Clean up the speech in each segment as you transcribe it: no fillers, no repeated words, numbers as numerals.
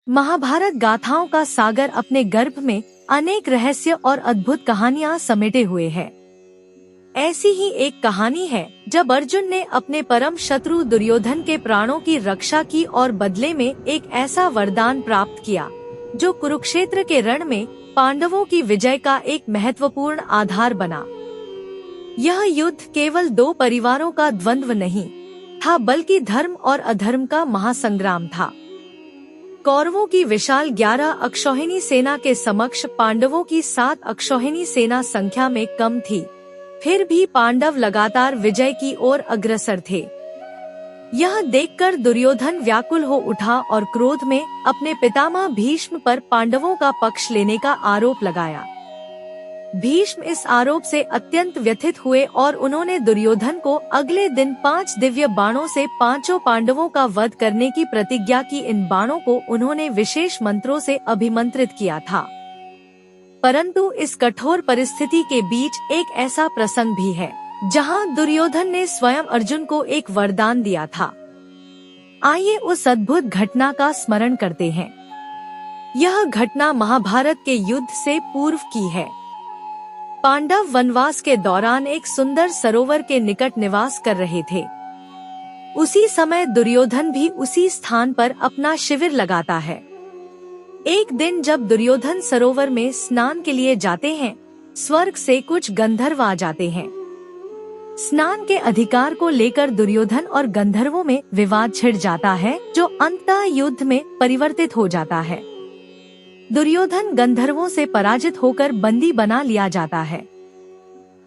महाभारत गाथाओं का सागर अपने गर्भ में अनेक रहस्य और अद्भुत कहानियां समेटे हुए है। ऐसी ही एक कहानी है जब अर्जुन ने अपने परम शत्रु दुर्योधन के प्राणों की रक्षा की और बदले में एक ऐसा वरदान प्राप्त किया जो कुरुक्षेत्र के रण में पांडवों की विजय का एक महत्वपूर्ण आधार बना। यह युद्ध केवल दो परिवारों का द्वंद्व नहीं था, बल्कि धर्म और अधर्म का महासंग्राम था। कौरवों की विशाल 11 अक्षौहिणी सेना के समक्ष पांडवों की 7 अक्षौहिणी सेना संख्या में कम थी। फिर भी पांडव लगातार विजय की ओर अग्रसर थे। यह देखकर दुर्योधन व्याकुल हो उठा और क्रोध में अपने पितामह भीष्म पर पांडवों का पक्ष लेने का आरोप लगाया। भीष्म इस आरोप से अत्यंत व्यथित हुए और उन्होंने दुर्योधन को अगले दिन 5 दिव्य बाणों से 5 पांडवों का वध करने की प्रतिज्ञा की। इन बाणों को उन्होंने विशेष मंत्रों से अभिमंत्रित किया था। परंतु इस कठोर परिस्थिति के बीच एक ऐसा प्रसंग भी है जहां दुर्योधन ने स्वयं अर्जुन को एक वरदान दिया था। आइए उस अद्भुत घटना का स्मरण करते हैं। यह घटना महाभारत के युद्ध से पूर्व की है। पांडव वनवास के दौरान एक सुंदर सरोवर के निकट निवास कर रहे थे। उसी समय दुर्योधन भी उसी स्थान पर अपना शिविर लगाता है। एक दिन जब दुर्योधन सरोवर में स्नान के लिए जाते हैं, स्वर्ग से कुछ गंधर्व आ जाते हैं। स्नान के अधिकार को लेकर दुर्योधन और गंधर्वों में विवाद छिड़ जाता है, जो अंततः युद्ध में परिवर्तित हो जाता है। दुर्योधन गंधर्वों से पराजित होकर बंदी बना लिया जाता है।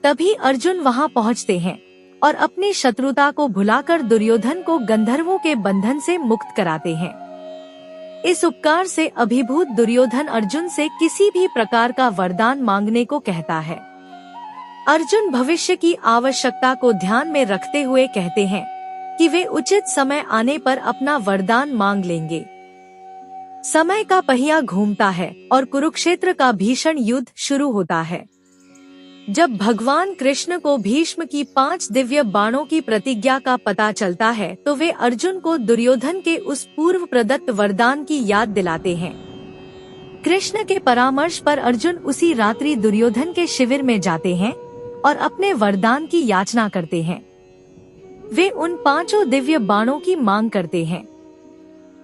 तभी अर्जुन वहां पहुंचते हैं और अपनी शत्रुता को भुलाकर दुर्योधन को गंधर्वों के बंधन से मुक्त कराते हैं। इस उपकार से अभिभूत दुर्योधन अर्जुन से किसी भी प्रकार का वरदान मांगने को कहता है। अर्जुन भविष्य की आवश्यकता को ध्यान में रखते हुए कहते हैं कि वे उचित समय आने पर अपना वरदान मांग लेंगे। समय का पहिया घूमता है और कुरुक्षेत्र का भीषण युद्ध शुरू होता है। जब भगवान कृष्ण को भीष्म की 5 दिव्य बाणों की प्रतिज्ञा का पता चलता है, तो वे अर्जुन को दुर्योधन के उस पूर्व प्रदत्त वरदान की याद दिलाते हैं। कृष्ण के परामर्श पर अर्जुन उसी रात्रि दुर्योधन के शिविर में जाते हैं और अपने वरदान की याचना करते हैं। वे उन 5 दिव्य बाणों की मांग करते हैं।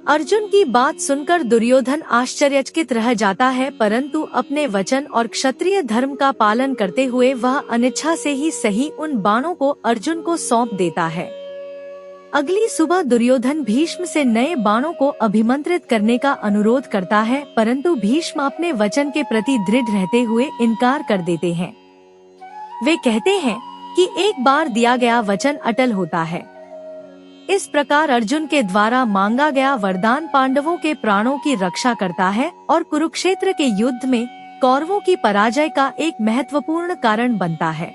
अर्जुन की बात सुनकर दुर्योधन आश्चर्यचकित रह जाता है, परंतु अपने वचन और क्षत्रिय धर्म का पालन करते हुए वह अनिच्छा से ही सही उन बाणों को अर्जुन को सौंप देता है। अगली सुबह दुर्योधन भीष्म से नए बाणों को अभिमंत्रित करने का अनुरोध करता है, परंतु भीष्म अपने वचन के प्रति दृढ़ रहते हुए इनकार कर देते हैं। वे कहते हैं कि एक बार दिया गया वचन अटल होता है। इस प्रकार अर्जुन के द्वारा मांगा गया वरदान पांडवों के प्राणों की रक्षा करता है और कुरुक्षेत्र के युद्ध में कौरवों की पराजय का एक महत्वपूर्ण कारण बनता है।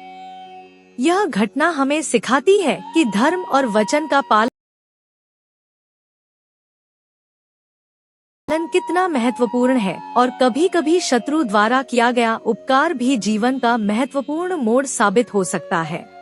यह घटना हमें सिखाती है कि धर्म और वचन का पालन कितना महत्वपूर्ण है और कभी-कभी शत्रु द्वारा किया गया उपकार भी जीवन का महत्वपूर्ण मोड़ साबित हो सकता है।